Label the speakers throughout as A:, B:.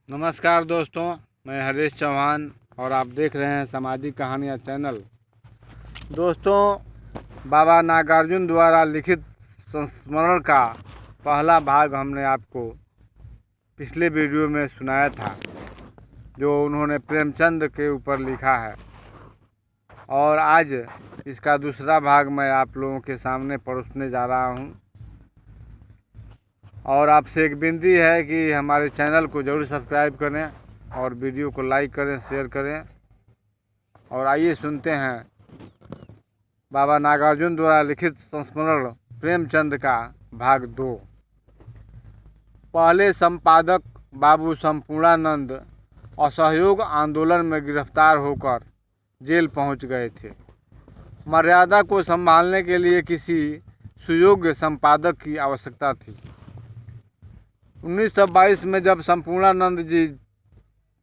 A: नमस्कार दोस्तों, मैं हरीश चौहान और आप देख रहे हैं सामाजिक कहानियाँ चैनल। दोस्तों, बाबा नागार्जुन द्वारा लिखित संस्मरण का पहला भाग हमने आपको पिछले वीडियो में सुनाया था, जो उन्होंने प्रेमचंद के ऊपर लिखा है। और आज इसका दूसरा भाग मैं आप लोगों के सामने परोसने जा रहा हूँ। और आपसे एक विनती है कि हमारे चैनल को ज़रूर सब्सक्राइब करें और वीडियो को लाइक करें, शेयर करें। और आइए सुनते हैं बाबा नागार्जुन द्वारा लिखित संस्मरण प्रेमचंद का भाग 2। पहले संपादक बाबू संपूर्णानंद असहयोग आंदोलन में गिरफ्तार होकर जेल पहुंच गए थे। मर्यादा को संभालने के लिए किसी सुयोग्य संपादक की आवश्यकता थी। 1922 में जब संपूर्णानंद जी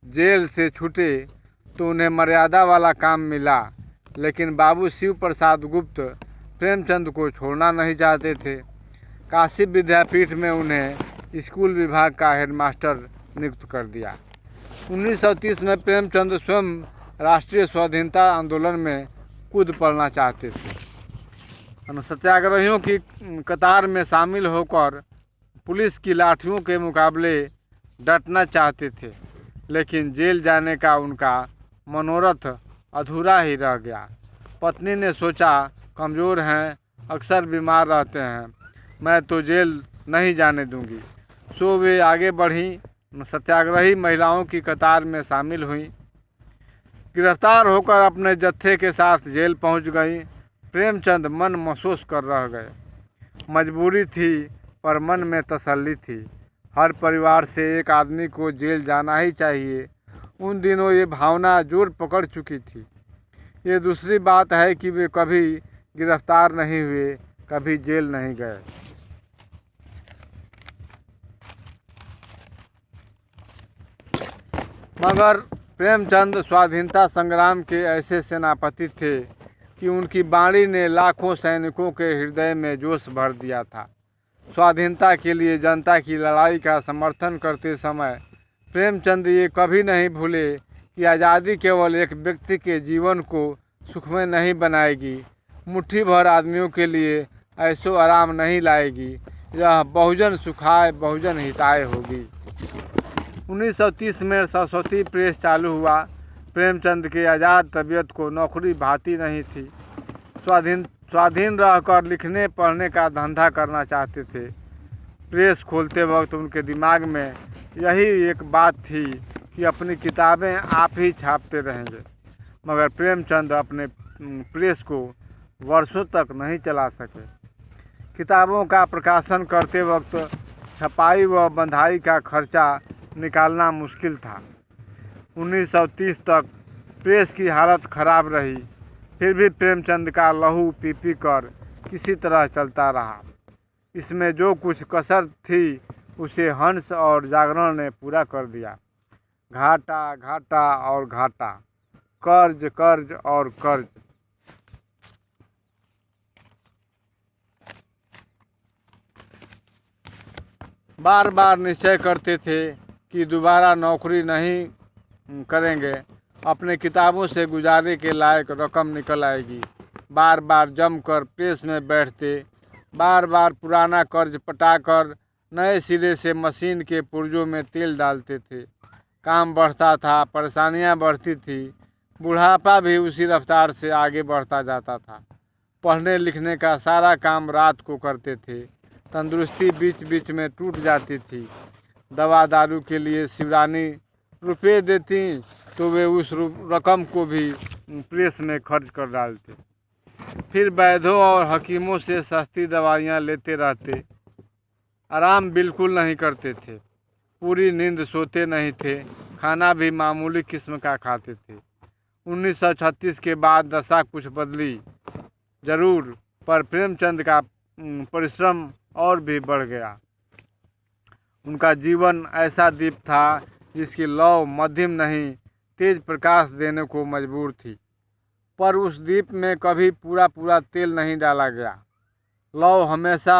A: जेल से छूटे तो उन्हें मर्यादा वाला काम मिला, लेकिन बाबू शिव प्रसाद गुप्त प्रेमचंद को छोड़ना नहीं चाहते थे। काशी विद्यापीठ में उन्हें स्कूल विभाग का हेडमास्टर नियुक्त कर दिया। 1930 में प्रेमचंद स्वयं राष्ट्रीय स्वाधीनता आंदोलन में कूद पड़ना चाहते थे। सत्याग्रहियों की कतार में शामिल होकर पुलिस की लाठियों के मुकाबले डटना चाहते थे, लेकिन जेल जाने का उनका मनोरथ अधूरा ही रह गया। पत्नी ने सोचा, कमज़ोर हैं, अक्सर बीमार रहते हैं, मैं तो जेल नहीं जाने दूंगी। सो वे आगे बढ़ी, सत्याग्रही महिलाओं की कतार में शामिल हुई। गिरफ्तार होकर अपने जत्थे के साथ जेल पहुंच गई। प्रेमचंद मन महसूस कर रह गए। मजबूरी थी पर मन में तसल्ली थी। हर परिवार से एक आदमी को जेल जाना ही चाहिए। उन दिनों ये भावना जोर पकड़ चुकी थी। ये दूसरी बात है कि वे कभी गिरफ्तार नहीं हुए, कभी जेल नहीं गए। मगर प्रेमचंद स्वाधीनता संग्राम के ऐसे सेनापति थे कि उनकी वाणी ने लाखों सैनिकों के हृदय में जोश भर दिया था। स्वाधीनता के लिए जनता की लड़ाई का समर्थन करते समय प्रेमचंद ये कभी नहीं भूले कि आज़ादी केवल एक व्यक्ति के जीवन को सुखमय नहीं बनाएगी, मुट्ठी भर आदमियों के लिए ऐशो आराम नहीं लाएगी। यह बहुजन सुखाय बहुजन हिताय होगी। 1930 में सरस्वती प्रेस चालू हुआ। प्रेमचंद के आज़ाद तबीयत को नौकरी भाती नहीं थी। स्वाधीन रहकर लिखने पढ़ने का धंधा करना चाहते थे। प्रेस खोलते वक्त उनके दिमाग में यही एक बात थी कि अपनी किताबें आप ही छापते रहेंगे। मगर प्रेमचंद अपने प्रेस को वर्षों तक नहीं चला सके। किताबों का प्रकाशन करते वक्त छपाई व बंधाई का खर्चा निकालना मुश्किल था। 1930 तक प्रेस की हालत खराब रही, फिर भी प्रेमचंद का लहू पी पी कर किसी तरह चलता रहा। इसमें जो कुछ कसर थी उसे हंस और जागरण ने पूरा कर दिया। घाटा घाटा और घाटा, कर्ज कर्ज और कर्ज। बार बार निश्चय करते थे कि दोबारा नौकरी नहीं करेंगे। अपने किताबों से गुजारे के लायक रकम निकल आएगी। बार बार जमकर प्रेस में बैठते, बार बार पुराना कर्ज पटाकर नए सिरे से मशीन के पुर्जों में तेल डालते थे। काम बढ़ता था, परेशानियां बढ़ती थी। बुढ़ापा भी उसी रफ्तार से आगे बढ़ता जाता था। पढ़ने लिखने का सारा काम रात को करते थे। तंदुरुस्ती बीच बीच में टूट जाती थी। दवा दारू के लिए शिवरानी रुपये देती तो वे उस रकम को भी प्रेस में खर्च कर डालते। फिर वैद्यों और हकीमों से सस्ती दवाइयाँ लेते रहते। आराम बिल्कुल नहीं करते थे। पूरी नींद सोते नहीं थे। खाना भी मामूली किस्म का खाते थे। 1936 के बाद दशा कुछ बदली जरूर, पर प्रेमचंद का परिश्रम और भी बढ़ गया। उनका जीवन ऐसा दीप था जिसकी लौ मध्यम नहीं तेज प्रकाश देने को मजबूर थी, पर उस दीप में कभी पूरा पूरा तेल नहीं डाला गया। लौ हमेशा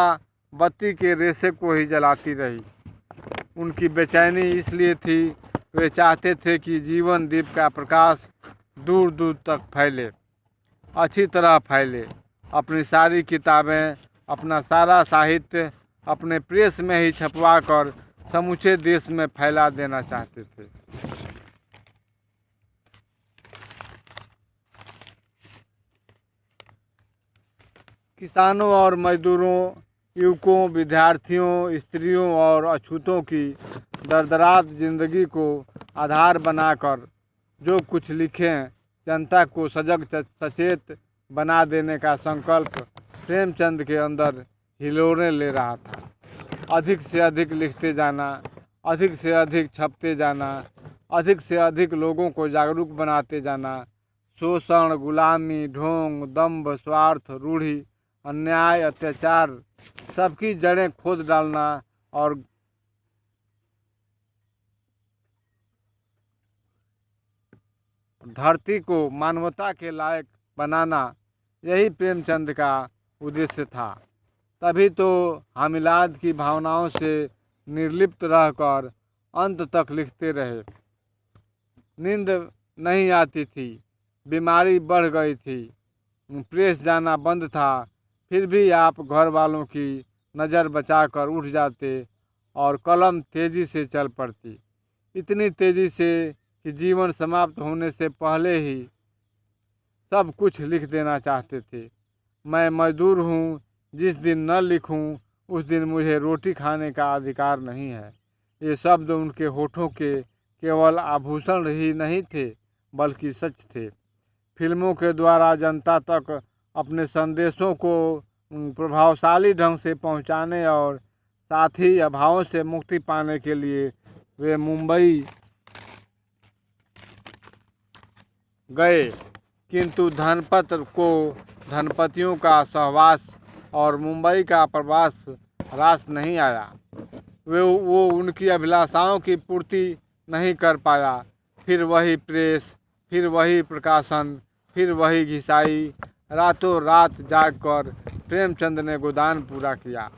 A: बत्ती के रेशे को ही जलाती रही। उनकी बेचैनी इसलिए थी वे चाहते थे कि जीवन दीप का प्रकाश दूर दूर तक फैले, अच्छी तरह फैले। अपनी सारी किताबें, अपना सारा साहित्य अपने प्रेस में ही छपवा कर समूचे देश में फैला देना चाहते थे। किसानों और मजदूरों, युवकों, विद्यार्थियों, स्त्रियों और अछूतों की दरदराज जिंदगी को आधार बनाकर जो कुछ लिखें, जनता को सजग सचेत बना देने का संकल्प प्रेमचंद के अंदर हिलोरे ले रहा था। अधिक से अधिक लिखते जाना, अधिक से अधिक छपते जाना, अधिक से अधिक लोगों को जागरूक बनाते जाना, शोषण, गुलामी, ढोंग, दंभ, स्वार्थ, रूढ़ी, अन्याय, अत्याचार सबकी जड़ें खोद डालना और धरती को मानवता के लायक बनाना, यही प्रेमचंद का उद्देश्य था। तभी तो हामिलाद की भावनाओं से निर्लिप्त रहकर अंत तक लिखते रहे। नींद नहीं आती थी, बीमारी बढ़ गई थी, प्रेस जाना बंद था, फिर भी आप घर वालों की नज़र बचाकर उठ जाते और कलम तेज़ी से चल पड़ती, इतनी तेज़ी से कि जीवन समाप्त होने से पहले ही सब कुछ लिख देना चाहते थे। मैं मजदूर हूँ, जिस दिन न लिखूँ उस दिन मुझे रोटी खाने का अधिकार नहीं है। ये शब्द उनके होठों के केवल आभूषण ही नहीं थे, बल्कि सच थे। फिल्मों के द्वारा जनता तक अपने संदेशों को प्रभावशाली ढंग से पहुंचाने और साथ ही अभावों से मुक्ति पाने के लिए वे मुंबई गए, किंतु धनपत को धनपतियों का सहवास और मुंबई का प्रवास रास नहीं आया। वो उनकी अभिलाषाओं की पूर्ति नहीं कर पाया। फिर वही प्रेस, फिर वही प्रकाशन, फिर वही घिसाई। रातों रात जागकर प्रेमचंद ने गोदान पूरा किया।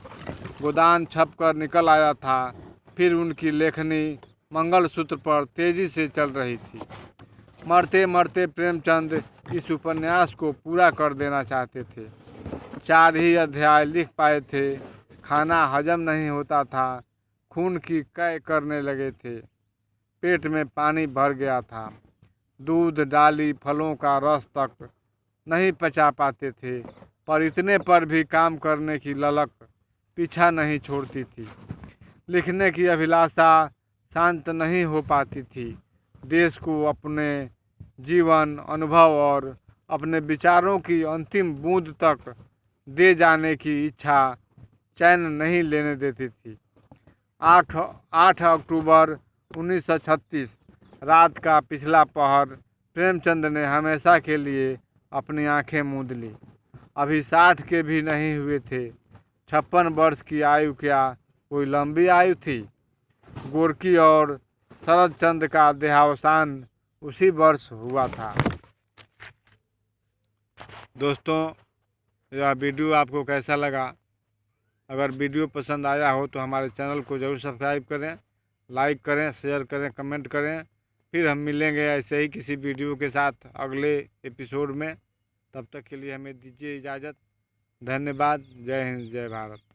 A: गोदान छपकर निकल आया था। फिर उनकी लेखनी मंगलसूत्र पर तेजी से चल रही थी। मरते मरते प्रेमचंद इस उपन्यास को पूरा कर देना चाहते थे। 4 ही अध्याय लिख पाए थे। खाना हजम नहीं होता था, खून की कै करने लगे थे, पेट में पानी भर गया था, दूध, डाली, फलों का रस तक नहीं पचा पाते थे, पर इतने पर भी काम करने की ललक पीछा नहीं छोड़ती थी। लिखने की अभिलाषा शांत नहीं हो पाती थी। देश को अपने जीवन, अनुभव और अपने विचारों की अंतिम बूंद तक दे जाने की इच्छा चैन नहीं लेने देती थी। 8 अक्टूबर 1936 रात का पिछला पहर प्रेमचंद ने हमेशा के लिए अपनी आंखें मूंद ली। अभी 60 के भी नहीं हुए थे। 56 वर्ष की आयु क्या कोई लंबी आयु थी? गोरकी और शरद चंद्र का देहावसान उसी वर्ष हुआ था। दोस्तों, यह वीडियो आपको कैसा लगा? अगर वीडियो पसंद आया हो तो हमारे चैनल को ज़रूर सब्सक्राइब करें, लाइक करें, शेयर करें, कमेंट करें। फिर हम मिलेंगे ऐसे ही किसी वीडियो के साथ अगले एपिसोड में। तब तक के लिए हमें दीजिए इजाज़त। धन्यवाद। जय हिंद, जय भारत।